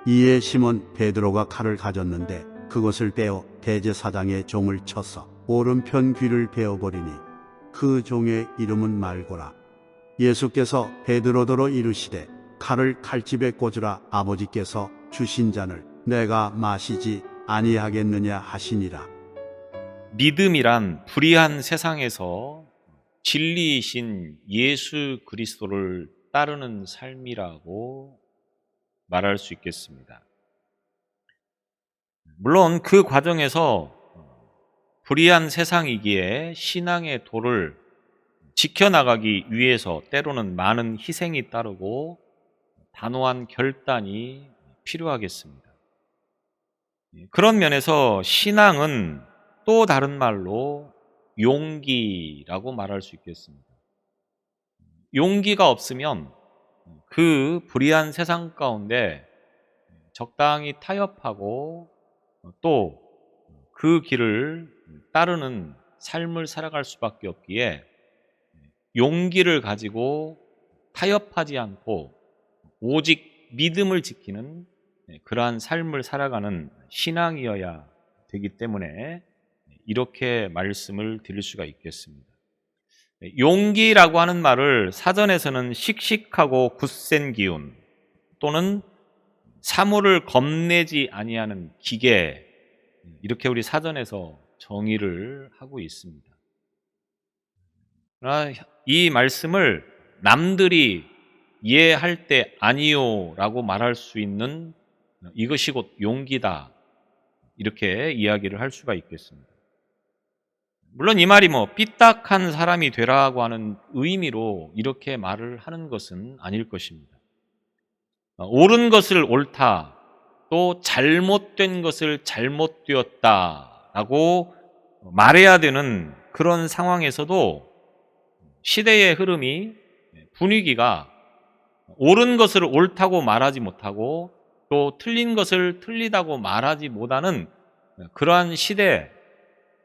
이에 시몬 베드로가 칼을 가졌는데 그것을 빼어 대제사장의 종을 쳐서 오른편 귀를 베어버리니 그 종의 이름은 말고라. 예수께서 베드로더러 이르시되 칼을 칼집에 꽂으라. 아버지께서 주신 잔을 내가 마시지 아니하겠느냐 하시니라. 믿음이란 불의한 세상에서 진리이신 예수 그리스도를 따르는 삶이라고 말할 수 있겠습니다. 물론 그 과정에서 불의한 세상이기에 신앙의 도를 지켜나가기 위해서 때로는 많은 희생이 따르고 단호한 결단이 필요하겠습니다. 그런 면에서 신앙은 또 다른 말로 용기라고 말할 수 있겠습니다. 용기가 없으면 그 불의한 세상 가운데 적당히 타협하고 또 그 길을 따르는 삶을 살아갈 수밖에 없기에 용기를 가지고 타협하지 않고 오직 믿음을 지키는 그러한 삶을 살아가는 신앙이어야 되기 때문에 이렇게 말씀을 드릴 수가 있겠습니다. 용기라고 하는 말을 사전에서는 씩씩하고 굳센 기운 또는 사물을 겁내지 아니하는 기계, 이렇게 우리 사전에서 정의를 하고 있습니다. 그러나 이 말씀을 남들이 이해할 때 아니요라고 말할 수 있는 이것이 곧 용기다, 이렇게 이야기를 할 수가 있겠습니다. 물론 이 말이 삐딱한 사람이 되라고 하는 의미로 이렇게 말을 하는 것은 아닐 것입니다. 옳은 것을 옳다, 또 잘못된 것을 잘못되었다라고 말해야 되는 그런 상황에서도 시대의 흐름이, 분위기가 옳은 것을 옳다고 말하지 못하고 또 틀린 것을 틀리다고 말하지 못하는 그러한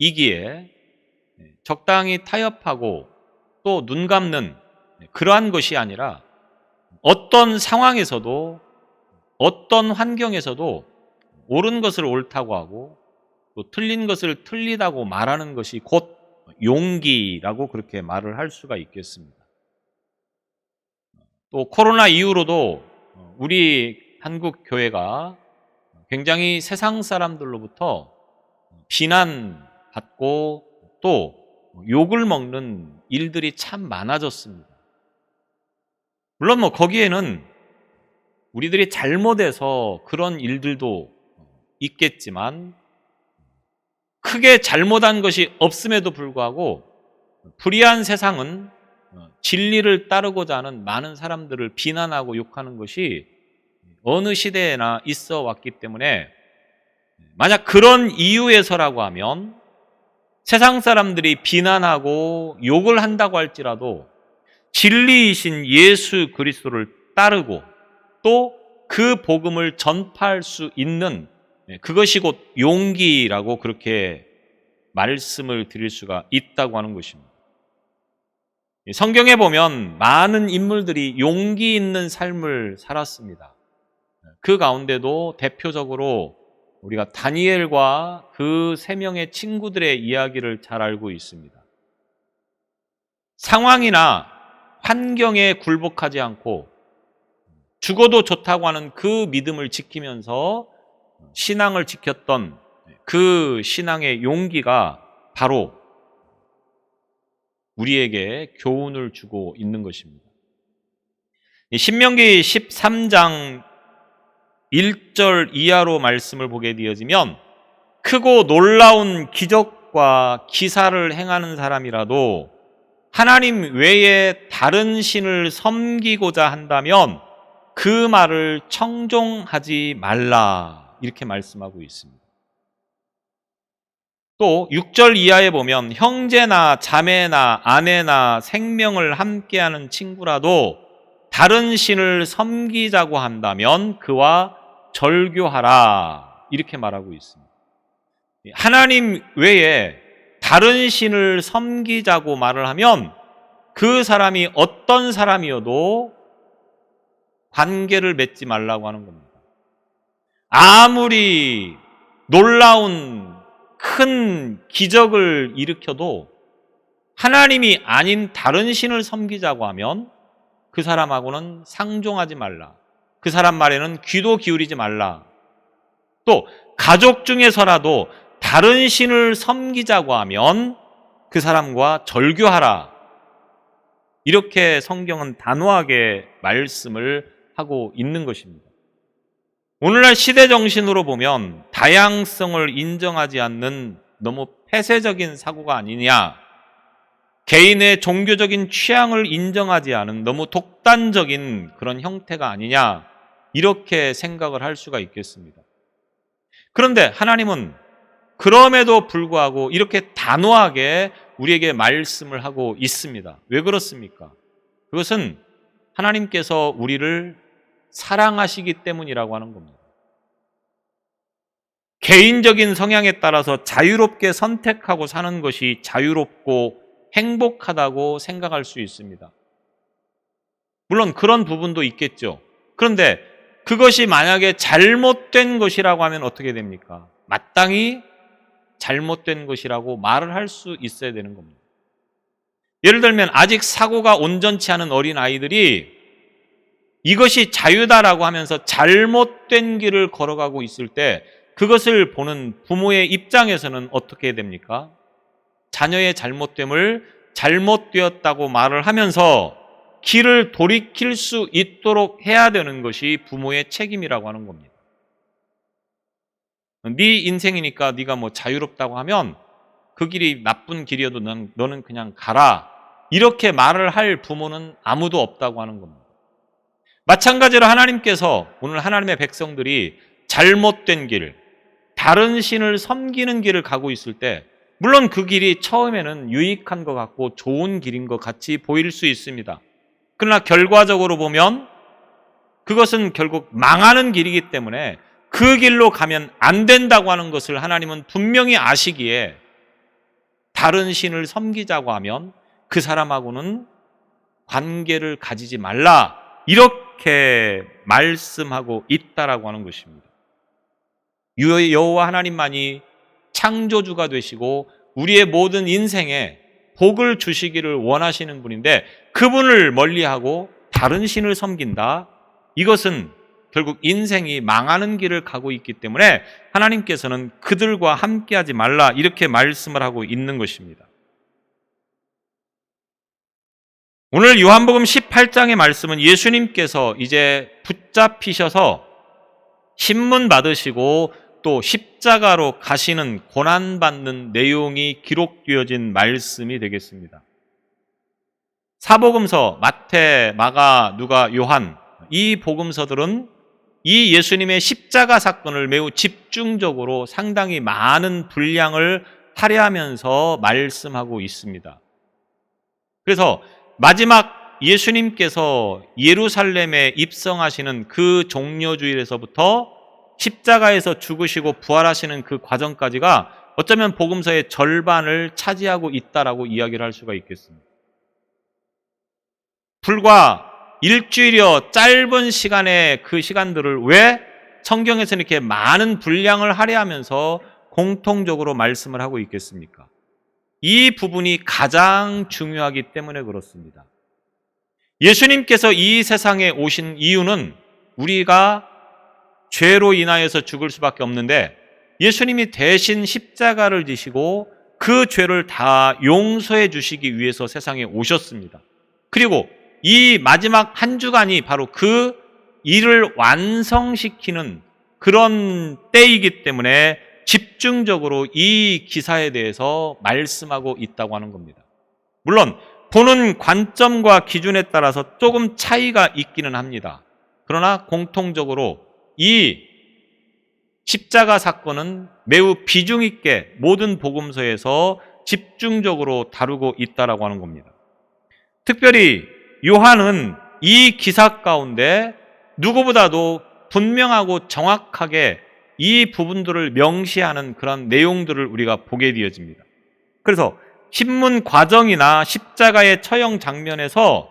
시대이기에 적당히 타협하고 또 눈 감는 그러한 것이 아니라 어떤 상황에서도 어떤 환경에서도 옳은 것을 옳다고 하고 또 틀린 것을 틀리다고 말하는 것이 곧 용기라고 그렇게 말을 할 수가 있겠습니다. 또 코로나 이후로도 우리 한국 교회가 굉장히 세상 사람들로부터 비난받고 또 욕을 먹는 일들이 참 많아졌습니다. 물론 거기에는 우리들이 잘못해서 그런 일들도 있겠지만 크게 잘못한 것이 없음에도 불구하고 불의한 세상은 진리를 따르고자 하는 많은 사람들을 비난하고 욕하는 것이 어느 시대에나 있어 왔기 때문에 만약 그런 이유에서라고 하면 세상 사람들이 비난하고 욕을 한다고 할지라도 진리이신 예수 그리스도를 따르고 또 그 복음을 전파할 수 있는 그것이 곧 용기라고 그렇게 말씀을 드릴 수가 있다고 하는 것입니다. 성경에 보면 많은 인물들이 용기 있는 삶을 살았습니다. 그 가운데도 대표적으로 우리가 다니엘과 그 3명의 친구들의 이야기를 잘 알고 있습니다. 상황이나 환경에 굴복하지 않고 죽어도 좋다고 하는 그 믿음을 지키면서 신앙을 지켰던 그 신앙의 용기가 바로 우리에게 교훈을 주고 있는 것입니다. 신명기 13장 1절 이하로 말씀을 보게 되어지면 크고 놀라운 기적과 기사를 행하는 사람이라도 하나님 외에 다른 신을 섬기고자 한다면 그 말을 청종하지 말라, 이렇게 말씀하고 있습니다. 또 6절 이하에 보면 형제나 자매나 아내나 생명을 함께하는 친구라도 다른 신을 섬기자고 한다면 그와 절교하라, 이렇게 말하고 있습니다. 하나님 외에 다른 신을 섬기자고 말을 하면 그 사람이 어떤 사람이어도 관계를 맺지 말라고 하는 겁니다. 아무리 놀라운 큰 기적을 일으켜도 하나님이 아닌 다른 신을 섬기자고 하면 그 사람하고는 상종하지 말라. 그 사람 말에는 귀도 기울이지 말라. 또 가족 중에서라도 다른 신을 섬기자고 하면 그 사람과 절교하라. 이렇게 성경은 단호하게 말씀을 하고 있는 것입니다. 오늘날 시대 정신으로 보면 다양성을 인정하지 않는 너무 폐쇄적인 사고가 아니냐, 개인의 종교적인 취향을 인정하지 않은 너무 독단적인 그런 형태가 아니냐, 이렇게 생각을 할 수가 있겠습니다. 그런데 하나님은 그럼에도 불구하고 이렇게 단호하게 우리에게 말씀을 하고 있습니다. 왜 그렇습니까? 그것은 하나님께서 우리를 사랑하시기 때문이라고 하는 겁니다. 개인적인 성향에 따라서 자유롭게 선택하고 사는 것이 자유롭고 행복하다고 생각할 수 있습니다. 물론 그런 부분도 있겠죠. 그런데 그것이 만약에 잘못된 것이라고 하면 어떻게 됩니까? 마땅히 잘못된 것이라고 말을 할 수 있어야 되는 겁니다. 예를 들면 아직 사고가 온전치 않은 어린 아이들이 이것이 자유다라고 하면서 잘못된 길을 걸어가고 있을 때 그것을 보는 부모의 입장에서는 어떻게 됩니까? 자녀의 잘못됨을 잘못되었다고 말을 하면서 길을 돌이킬 수 있도록 해야 되는 것이 부모의 책임이라고 하는 겁니다. 네 인생이니까 네가 뭐 자유롭다고 하면 그 길이 나쁜 길이어도 너는 그냥 가라. 이렇게 말을 할 부모는 아무도 없다고 하는 겁니다. 마찬가지로 하나님께서 오늘 하나님의 백성들이 잘못된 길, 다른 신을 섬기는 길을 가고 있을 때 물론 그 길이 처음에는 유익한 것 같고 좋은 길인 것 같이 보일 수 있습니다. 그러나 결과적으로 보면 그것은 결국 망하는 길이기 때문에 그 길로 가면 안 된다고 하는 것을 하나님은 분명히 아시기에 다른 신을 섬기자고 하면 그 사람하고는 관계를 가지지 말라, 이렇게 말씀하고 있다라고 하는 것입니다. 여호와 하나님만이 창조주가 되시고 우리의 모든 인생에 복을 주시기를 원하시는 분인데 그분을 멀리하고 다른 신을 섬긴다, 이것은 결국 인생이 망하는 길을 가고 있기 때문에 하나님께서는 그들과 함께하지 말라, 이렇게 말씀을 하고 있는 것입니다. 오늘 요한복음 18장의 말씀은 예수님께서 이제 붙잡히셔서 신문 받으시고 또 십자가로 가시는 고난받는 내용이 기록되어진 말씀이 되겠습니다. 사복음서 마태, 마가, 누가, 요한, 이 복음서들은 이 예수님의 십자가 사건을 매우 집중적으로 상당히 많은 분량을 할애하면서 말씀하고 있습니다. 그래서 마지막 예수님께서 예루살렘에 입성하시는 그 종려주일에서부터 십자가에서 죽으시고 부활하시는 그 과정까지가 어쩌면 복음서의 절반을 차지하고 있다라고 이야기를 할 수가 있겠습니다. 불과 일주일여 짧은 시간의 그 시간들을 왜 성경에서는 이렇게 많은 분량을 할애하면서 공통적으로 말씀을 하고 있겠습니까? 이 부분이 가장 중요하기 때문에 그렇습니다. 예수님께서 이 세상에 오신 이유는 우리가 죄로 인하여서 죽을 수밖에 없는데 예수님이 대신 십자가를 지시고 그 죄를 다 용서해 주시기 위해서 세상에 오셨습니다. 그리고 이 마지막 한 주간이 바로 그 일을 완성시키는 그런 때이기 때문에 집중적으로 이 기사에 대해서 말씀하고 있다고 하는 겁니다. 물론 보는 관점과 기준에 따라서 조금 차이가 있기는 합니다. 그러나 공통적으로 이 십자가 사건은 매우 비중 있게 모든 복음서에서 집중적으로 다루고 있다라고 하는 겁니다. 특별히 요한은 이 기사 가운데 누구보다도 분명하고 정확하게 이 부분들을 명시하는 그런 내용들을 우리가 보게 되어집니다. 그래서 신문 과정이나 십자가의 처형 장면에서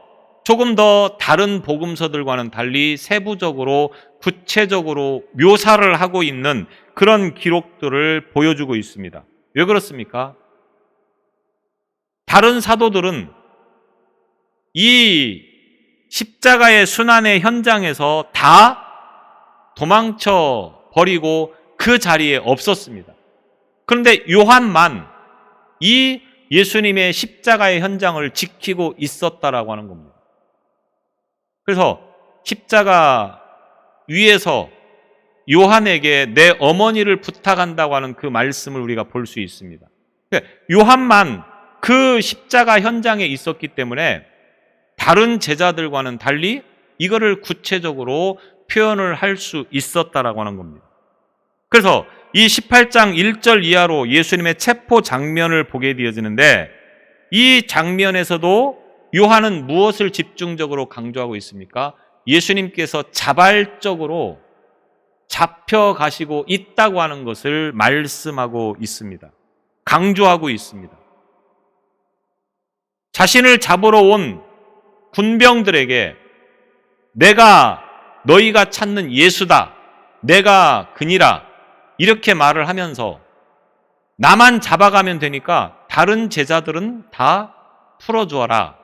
조금 더 다른 복음서들과는 달리 세부적으로 구체적으로 묘사를 하고 있는 그런 기록들을 보여주고 있습니다. 왜 그렇습니까? 다른 사도들은 이 십자가의 순환의 현장에서 다 도망쳐 버리고 그 자리에 없었습니다. 그런데 요한만 이 예수님의 십자가의 현장을 지키고 있었다라고 하는 겁니다. 그래서 십자가 위에서 요한에게 내 어머니를 부탁한다고 하는 그 말씀을 우리가 볼 수 있습니다. 요한만 그 십자가 현장에 있었기 때문에 다른 제자들과는 달리 이거를 구체적으로 표현을 할 수 있었다라고 하는 겁니다. 그래서 이 18장 1절 이하로 예수님의 체포 장면을 보게 되어지는데 이 장면에서도 요한은 무엇을 집중적으로 강조하고 있습니까? 예수님께서 자발적으로 잡혀가시고 있다고 하는 것을 말씀하고 있습니다. 강조하고 있습니다. 자신을 잡으러 온 군병들에게 내가 너희가 찾는 예수다, 내가 그니라, 이렇게 말을 하면서 나만 잡아가면 되니까 다른 제자들은 다 풀어주어라,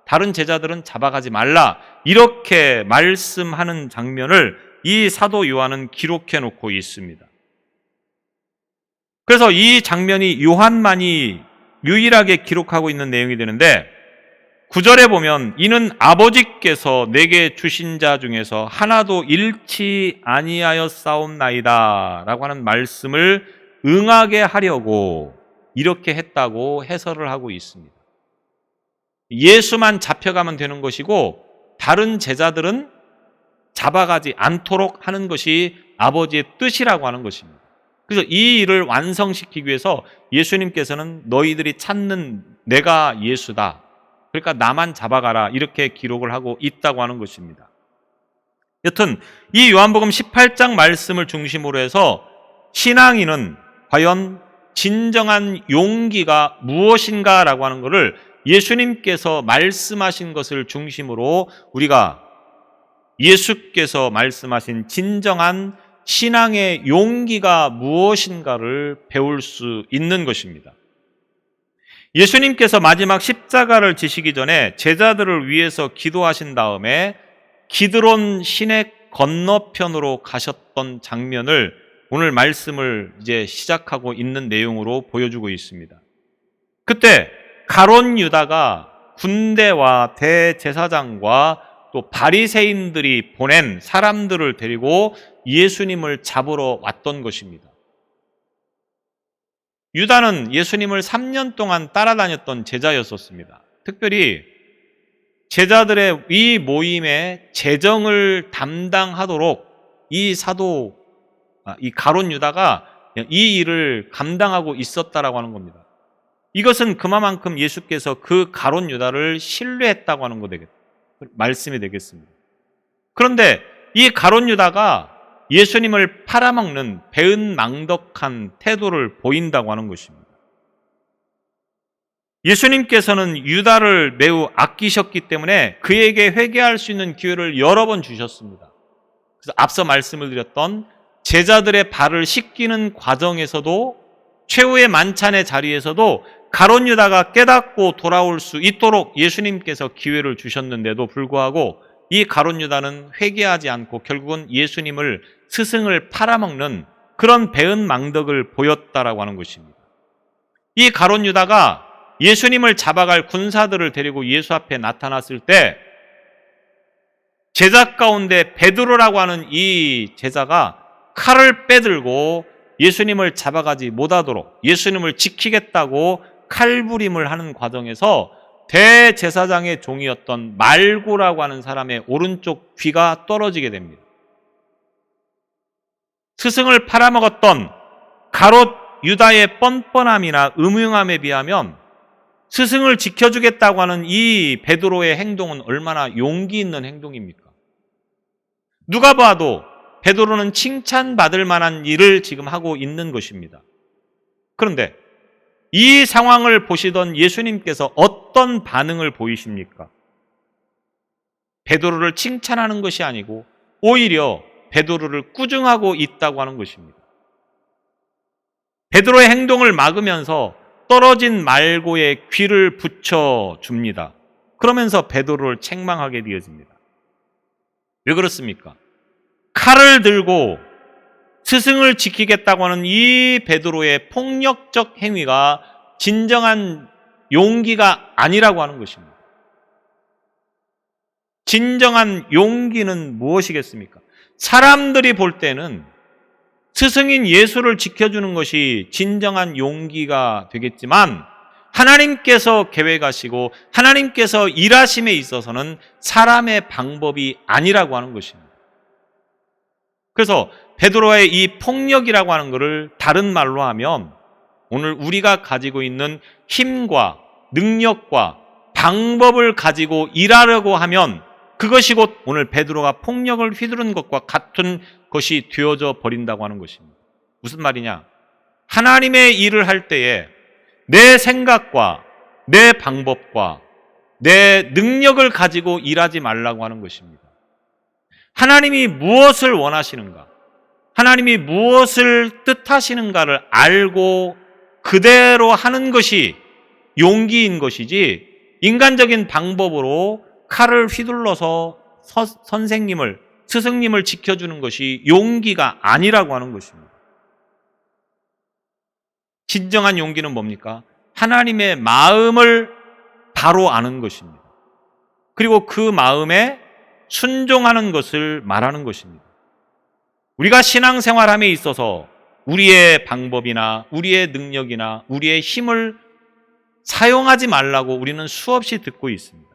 다른 제자들은 잡아가지 말라, 이렇게 말씀하는 장면을 이 사도 요한은 기록해 놓고 있습니다. 그래서 이 장면이 요한만이 유일하게 기록하고 있는 내용이 되는데 9절에 보면 이는 아버지께서 내게 주신 자 중에서 하나도 잃지 아니하였사옵나이다 라고 하는 말씀을 응하게 하려고 이렇게 했다고 해설을 하고 있습니다. 예수만 잡혀가면 되는 것이고 다른 제자들은 잡아가지 않도록 하는 것이 아버지의 뜻이라고 하는 것입니다. 그래서 이 일을 완성시키기 위해서 예수님께서는 너희들이 찾는 내가 예수다, 그러니까 나만 잡아가라, 이렇게 기록을 하고 있다고 하는 것입니다. 여튼 이 요한복음 18장 말씀을 중심으로 해서 신앙인은 과연 진정한 용기가 무엇인가 라고 하는 것을 예수님께서 말씀하신 것을 중심으로 우리가 예수께서 말씀하신 진정한 신앙의 용기가 무엇인가를 배울 수 있는 것입니다. 예수님께서 마지막 십자가를 지시기 전에 제자들을 위해서 기도하신 다음에 기드론 시내 건너편으로 가셨던 장면을 오늘 말씀을 이제 시작하고 있는 내용으로 보여주고 있습니다. 그때 가룟 유다가 군대와 대제사장과 또 바리새인들이 보낸 사람들을 데리고 예수님을 잡으러 왔던 것입니다. 유다는 예수님을 3년 동안 따라다녔던 제자였었습니다. 특별히 제자들의 이 모임의 재정을 담당하도록 이 가룟 유다가 이 일을 감당하고 있었다라고 하는 겁니다. 이것은 그만큼 예수께서 그 가룟 유다를 신뢰했다고 하는 말씀이 되겠습니다. 그런데 이 가룟 유다가 예수님을 팔아먹는 배은망덕한 태도를 보인다고 하는 것입니다. 예수님께서는 유다를 매우 아끼셨기 때문에 그에게 회개할 수 있는 기회를 여러 번 주셨습니다. 그래서 앞서 말씀을 드렸던 제자들의 발을 씻기는 과정에서도 최후의 만찬의 자리에서도 가룟 유다가 깨닫고 돌아올 수 있도록 예수님께서 기회를 주셨는데도 불구하고 이 가룟 유다는 회개하지 않고 결국은 예수님을 스승을 팔아먹는 그런 배은망덕을 보였다라고 하는 것입니다. 이 가룟 유다가 예수님을 잡아갈 군사들을 데리고 예수 앞에 나타났을 때 제자 가운데 베드로라고 하는 이 제자가 칼을 빼들고 예수님을 잡아가지 못하도록 예수님을 지키겠다고 칼부림을 하는 과정에서 대제사장의 종이었던 말고라고 하는 사람의 오른쪽 귀가 떨어지게 됩니다. 스승을 팔아먹었던 가롯 유다의 뻔뻔함이나 음흉함에 비하면 스승을 지켜주겠다고 하는 이 베드로의 행동은 얼마나 용기 있는 행동입니까? 누가 봐도 베드로는 칭찬받을 만한 일을 지금 하고 있는 것입니다. 그런데 이 상황을 보시던 예수님께서 어떤 반응을 보이십니까? 베드로를 칭찬하는 것이 아니고 오히려 베드로를 꾸중하고 있다고 하는 것입니다. 베드로의 행동을 막으면서 떨어진 말고에 귀를 붙여줍니다. 그러면서 베드로를 책망하게 되어집니다. 왜 그렇습니까? 칼을 들고 스승을 지키겠다고 하는 이 베드로의 폭력적 행위가 진정한 용기가 아니라고 하는 것입니다. 진정한 용기는 무엇이겠습니까? 사람들이 볼 때는 스승인 예수를 지켜주는 것이 진정한 용기가 되겠지만 하나님께서 계획하시고 하나님께서 일하심에 있어서는 사람의 방법이 아니라고 하는 것입니다. 그래서 베드로의 이 폭력이라고 하는 것을 다른 말로 하면 오늘 우리가 가지고 있는 힘과 능력과 방법을 가지고 일하려고 하면 그것이 곧 오늘 베드로가 폭력을 휘두른 것과 같은 것이 되어져 버린다고 하는 것입니다. 무슨 말이냐? 하나님의 일을 할 때에 내 생각과 내 방법과 내 능력을 가지고 일하지 말라고 하는 것입니다. 하나님이 무엇을 원하시는가? 하나님이 무엇을 뜻하시는가를 알고 그대로 하는 것이 용기인 것이지 인간적인 방법으로 칼을 휘둘러서 선생님을, 스승님을 지켜주는 것이 용기가 아니라고 하는 것입니다. 진정한 용기는 뭡니까? 하나님의 마음을 바로 아는 것입니다. 그리고 그 마음에 순종하는 것을 말하는 것입니다. 우리가 신앙생활함에 있어서 우리의 방법이나 우리의 능력이나 우리의 힘을 사용하지 말라고 우리는 수없이 듣고 있습니다.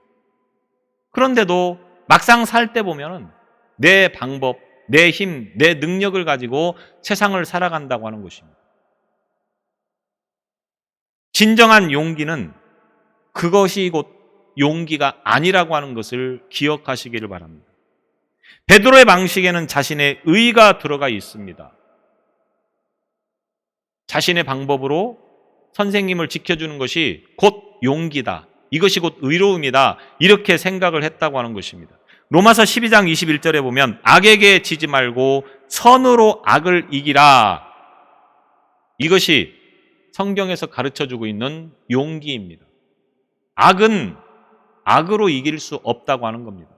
그런데도 막상 살 때 보면은 내 방법, 내 힘, 내 능력을 가지고 세상을 살아간다고 하는 것입니다. 진정한 용기는 그것이 곧 용기가 아니라고 하는 것을 기억하시기를 바랍니다. 베드로의 방식에는 자신의 의가 들어가 있습니다. 자신의 방법으로 선생님을 지켜주는 것이 곧 용기다. 이것이 곧 의로움이다. 이렇게 생각을 했다고 하는 것입니다. 로마서 12장 21절에 보면 악에게 지지 말고 선으로 악을 이기라. 이것이 성경에서 가르쳐주고 있는 용기입니다. 악은 악으로 이길 수 없다고 하는 겁니다.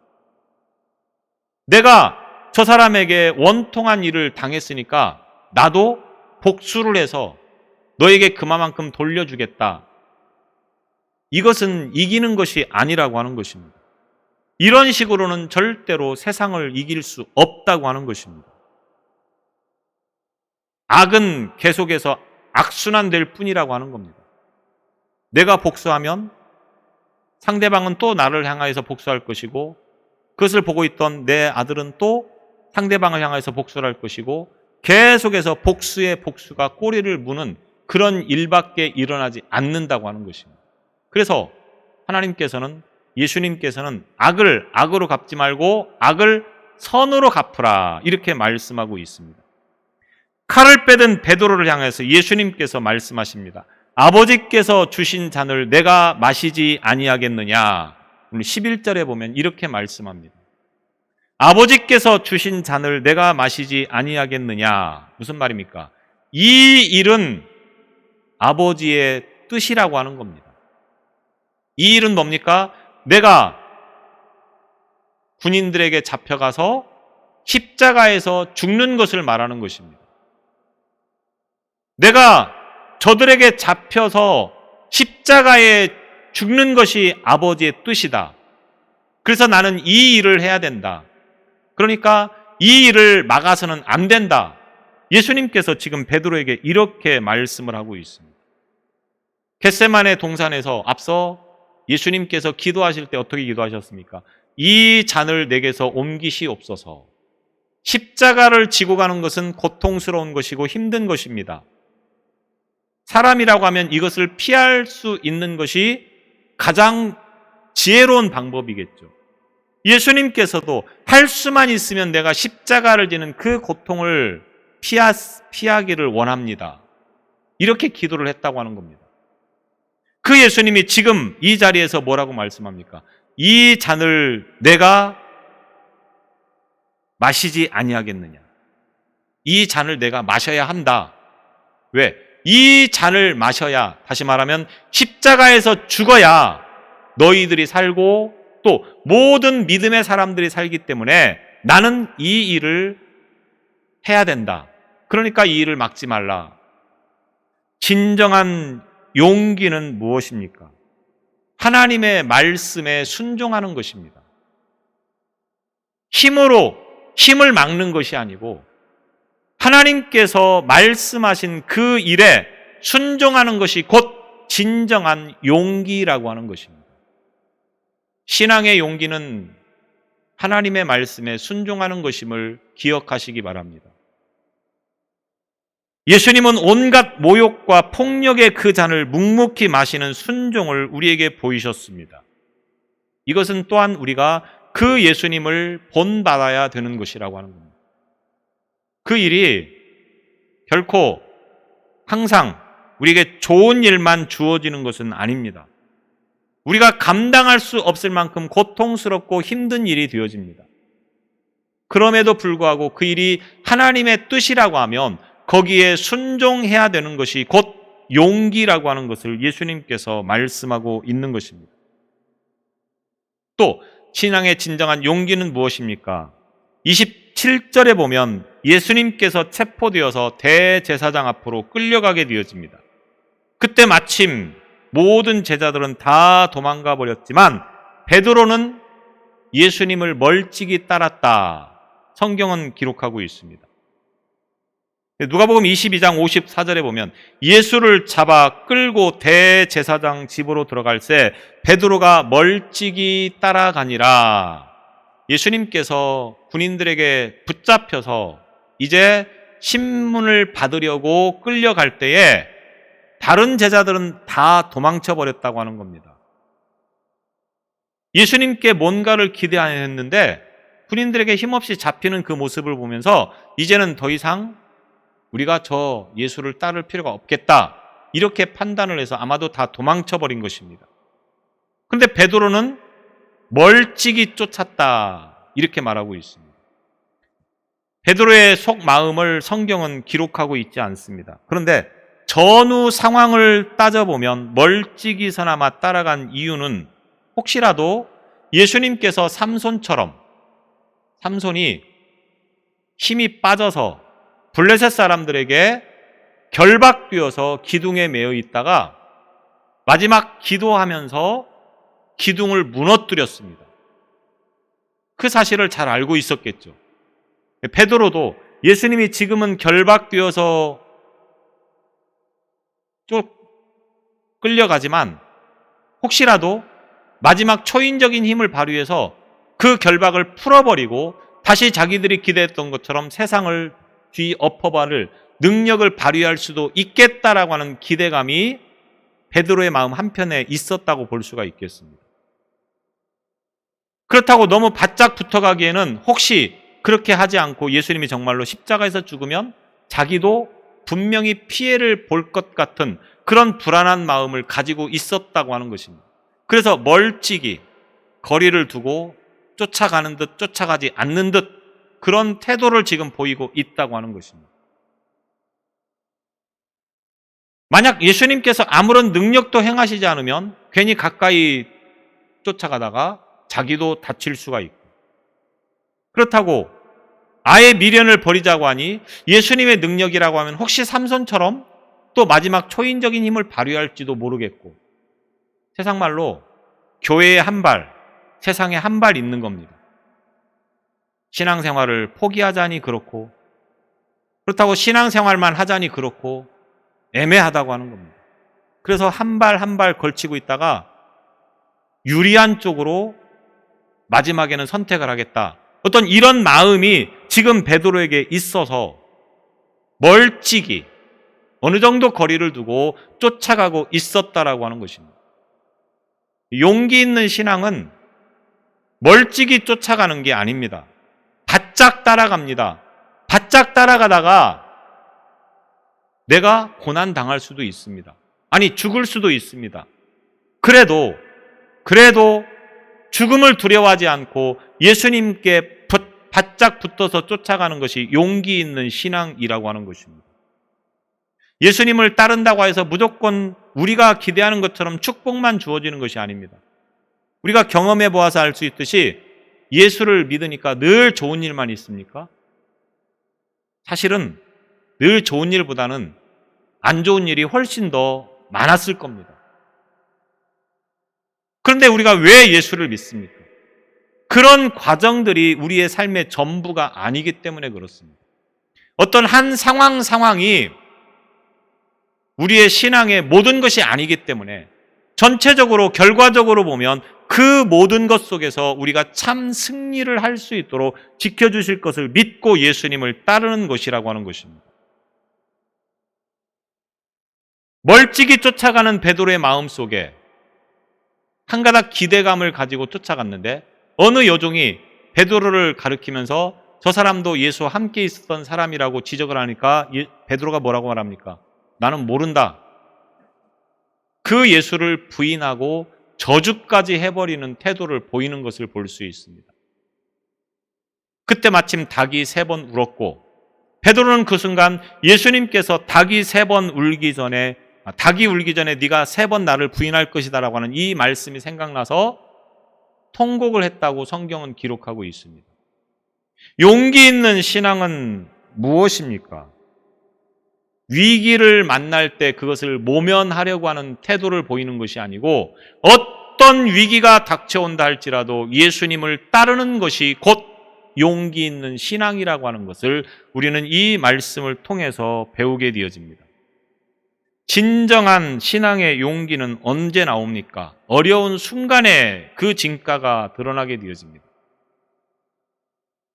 내가 저 사람에게 원통한 일을 당했으니까 나도 복수를 해서 너에게 그만큼 돌려주겠다. 이것은 이기는 것이 아니라고 하는 것입니다. 이런 식으로는 절대로 세상을 이길 수 없다고 하는 것입니다. 악은 계속해서 악순환될 뿐이라고 하는 겁니다. 내가 복수하면 상대방은 또 나를 향하여서 복수할 것이고 그것을 보고 있던 내 아들은 또 상대방을 향해서 복수를 할 것이고 계속해서 복수의 복수가 꼬리를 무는 그런 일밖에 일어나지 않는다고 하는 것입니다. 그래서 하나님께서는 예수님께서는 악을 악으로 갚지 말고 악을 선으로 갚으라 이렇게 말씀하고 있습니다. 칼을 빼든 베드로를 향해서 예수님께서 말씀하십니다. 아버지께서 주신 잔을 내가 마시지 아니하겠느냐. 오늘 11절에 보면 이렇게 말씀합니다. 아버지께서 주신 잔을 내가 마시지 아니하겠느냐. 무슨 말입니까? 이 일은 아버지의 뜻이라고 하는 겁니다. 이 일은 뭡니까? 내가 군인들에게 잡혀가서 십자가에서 죽는 것을 말하는 것입니다. 내가 저들에게 잡혀서 십자가에 죽는 것이 아버지의 뜻이다. 그래서 나는 이 일을 해야 된다. 그러니까 이 일을 막아서는 안 된다. 예수님께서 지금 베드로에게 이렇게 말씀을 하고 있습니다. 겟세마네 동산에서 앞서 예수님께서 기도하실 때 어떻게 기도하셨습니까? 이 잔을 내게서 옮기시옵소서. 십자가를 지고 가는 것은 고통스러운 것이고 힘든 것입니다. 사람이라고 하면 이것을 피할 수 있는 것이 가장 지혜로운 방법이겠죠. 예수님께서도 할 수만 있으면 내가 십자가를 지는 그 고통을 피하기를 원합니다. 이렇게 기도를 했다고 하는 겁니다. 그 예수님이 지금 이 자리에서 뭐라고 말씀합니까? 이 잔을 내가 마시지 아니하겠느냐. 이 잔을 내가 마셔야 한다. 왜? 이 잔을 마셔야, 다시 말하면 십자가에서 죽어야 너희들이 살고 또 모든 믿음의 사람들이 살기 때문에 나는 이 일을 해야 된다. 그러니까 이 일을 막지 말라. 진정한 용기는 무엇입니까? 하나님의 말씀에 순종하는 것입니다. 힘을 막는 것이 아니고 하나님께서 말씀하신 그 일에 순종하는 것이 곧 진정한 용기라고 하는 것입니다. 신앙의 용기는 하나님의 말씀에 순종하는 것임을 기억하시기 바랍니다. 예수님은 온갖 모욕과 폭력의 그 잔을 묵묵히 마시는 순종을 우리에게 보이셨습니다. 이것은 또한 우리가 그 예수님을 본받아야 되는 것이라고 하는 겁니다. 그 일이 결코 항상 우리에게 좋은 일만 주어지는 것은 아닙니다. 우리가 감당할 수 없을 만큼 고통스럽고 힘든 일이 되어집니다. 그럼에도 불구하고 그 일이 하나님의 뜻이라고 하면 거기에 순종해야 되는 것이 곧 용기라고 하는 것을 예수님께서 말씀하고 있는 것입니다. 또 신앙의 진정한 용기는 무엇입니까? 27절에 보면 예수님께서 체포되어서 대제사장 앞으로 끌려가게 되어집니다. 그때 마침 모든 제자들은 다 도망가 버렸지만 베드로는 예수님을 멀찍이 따랐다. 성경은 기록하고 있습니다. 누가복음 22장 54절에 보면 예수를 잡아 끌고 대제사장 집으로 들어갈새 베드로가 멀찍이 따라가니라. 예수님께서 군인들에게 붙잡혀서 이제 신문을 받으려고 끌려갈 때에 다른 제자들은 다 도망쳐 버렸다고 하는 겁니다. 예수님께 뭔가를 기대했는데 군인들에게 힘없이 잡히는 그 모습을 보면서 이제는 더 이상 우리가 저 예수를 따를 필요가 없겠다. 이렇게 판단을 해서 아마도 다 도망쳐 버린 것입니다. 그런데 베드로는 멀찍이 쫓았다. 이렇게 말하고 있습니다. 베드로의 속마음을 성경은 기록하고 있지 않습니다. 그런데 전후 상황을 따져보면 멀찍이서나마 따라간 이유는 혹시라도 예수님께서 삼손이 힘이 빠져서 블레셋 사람들에게 결박되어서 기둥에 매여 있다가 마지막 기도하면서 기둥을 무너뜨렸습니다. 그 사실을 잘 알고 있었겠죠. 베드로도 예수님이 지금은 결박되어서 쭉 끌려가지만 혹시라도 마지막 초인적인 힘을 발휘해서 그 결박을 풀어버리고 다시 자기들이 기대했던 것처럼 세상을 뒤엎어버릴 능력을 발휘할 수도 있겠다라고 하는 기대감이 베드로의 마음 한편에 있었다고 볼 수가 있겠습니다. 그렇다고 너무 바짝 붙어가기에는 혹시 그렇게 하지 않고 예수님이 정말로 십자가에서 죽으면 자기도 분명히 피해를 볼 것 같은 그런 불안한 마음을 가지고 있었다고 하는 것입니다. 그래서 멀찍이 거리를 두고 쫓아가는 듯 쫓아가지 않는 듯 그런 태도를 지금 보이고 있다고 하는 것입니다. 만약 예수님께서 아무런 능력도 행하시지 않으면 괜히 가까이 쫓아가다가 자기도 다칠 수가 있고, 그렇다고 아예 미련을 버리자고 하니 예수님의 능력이라고 하면 혹시 삼손처럼 또 마지막 초인적인 힘을 발휘할지도 모르겠고, 세상 말로 교회에 한 발, 세상에 한 발 있는 겁니다. 신앙생활을 포기하자니 그렇고, 그렇다고 신앙생활만 하자니 그렇고 애매하다고 하는 겁니다. 그래서 한 발 한 발 걸치고 있다가 유리한 쪽으로 마지막에는 선택을 하겠다. 어떤 이런 마음이 지금 베드로에게 있어서 멀찍이 어느 정도 거리를 두고 쫓아가고 있었다라고 하는 것입니다. 용기 있는 신앙은 멀찍이 쫓아가는 게 아닙니다. 바짝 따라갑니다. 바짝 따라가다가 내가 고난 당할 수도 있습니다. 아니, 죽을 수도 있습니다. 그래도 죽음을 두려워하지 않고 예수님께 바짝 붙어서 쫓아가는 것이 용기 있는 신앙이라고 하는 것입니다. 예수님을 따른다고 해서 무조건 우리가 기대하는 것처럼 축복만 주어지는 것이 아닙니다. 우리가 경험해 보아서 알 수 있듯이 예수를 믿으니까 늘 좋은 일만 있습니까? 사실은 늘 좋은 일보다는 안 좋은 일이 훨씬 더 많았을 겁니다. 그런데 우리가 왜 예수를 믿습니까? 그런 과정들이 우리의 삶의 전부가 아니기 때문에 그렇습니다. 어떤 한 상황이 우리의 신앙의 모든 것이 아니기 때문에 전체적으로 결과적으로 보면 그 모든 것 속에서 우리가 참 승리를 할 수 있도록 지켜주실 것을 믿고 예수님을 따르는 것이라고 하는 것입니다. 멀찍이 쫓아가는 베드로의 마음 속에 한 가닥 기대감을 가지고 쫓아갔는데 어느 여종이 베드로를 가리키면서 저 사람도 예수와 함께 있었던 사람이라고 지적을 하니까 베드로가 뭐라고 말합니까? 나는 모른다. 그 예수를 부인하고 저주까지 해버리는 태도를 보이는 것을 볼 수 있습니다. 그때 마침 닭이 3번 울었고 베드로는 그 순간 예수님께서 닭이 울기 전에 네가 3번 나를 부인할 것이다라고 하는 이 말씀이 생각나서 통곡을 했다고 성경은 기록하고 있습니다. 용기 있는 신앙은 무엇입니까? 위기를 만날 때 그것을 모면하려고 하는 태도를 보이는 것이 아니고 어떤 위기가 닥쳐온다 할지라도 예수님을 따르는 것이 곧 용기 있는 신앙이라고 하는 것을 우리는 이 말씀을 통해서 배우게 되어집니다. 진정한 신앙의 용기는 언제 나옵니까? 어려운 순간에 그 진가가 드러나게 되어집니다.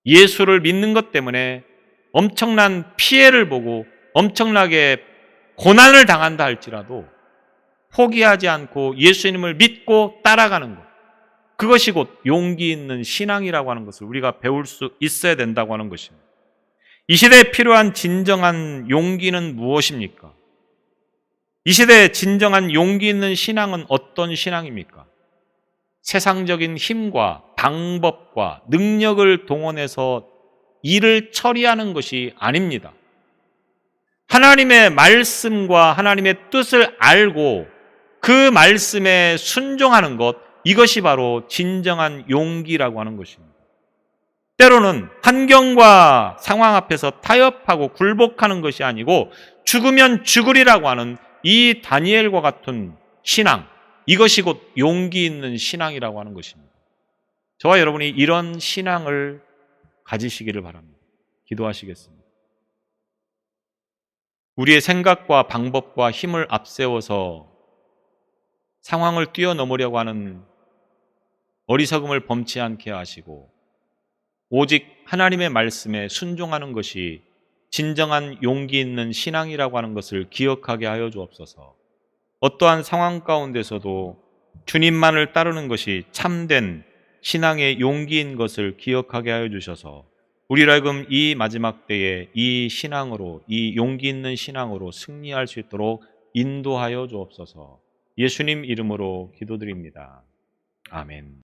예수를 믿는 것 때문에 엄청난 피해를 보고 엄청나게 고난을 당한다 할지라도 포기하지 않고 예수님을 믿고 따라가는 것, 그것이 곧 용기 있는 신앙이라고 하는 것을 우리가 배울 수 있어야 된다고 하는 것입니다. 이 시대에 필요한 진정한 용기는 무엇입니까? 이 시대에 진정한 용기 있는 신앙은 어떤 신앙입니까? 세상적인 힘과 방법과 능력을 동원해서 일을 처리하는 것이 아닙니다. 하나님의 말씀과 하나님의 뜻을 알고 그 말씀에 순종하는 것, 이것이 바로 진정한 용기라고 하는 것입니다. 때로는 환경과 상황 앞에서 타협하고 굴복하는 것이 아니고 죽으면 죽으리라고 하는 이 다니엘과 같은 신앙, 이것이 곧 용기 있는 신앙이라고 하는 것입니다. 저와 여러분이 이런 신앙을 가지시기를 바랍니다. 기도하시겠습니다. 우리의 생각과 방법과 힘을 앞세워서 상황을 뛰어넘으려고 하는 어리석음을 범치 않게 하시고 오직 하나님의 말씀에 순종하는 것이 진정한 용기 있는 신앙이라고 하는 것을 기억하게 하여 주옵소서. 어떠한 상황 가운데서도 주님만을 따르는 것이 참된 신앙의 용기인 것을 기억하게 하여 주셔서 우리로 하여금 이 마지막 때에 이 신앙으로, 이 용기 있는 신앙으로 승리할 수 있도록 인도하여 주옵소서. 예수님 이름으로 기도드립니다. 아멘.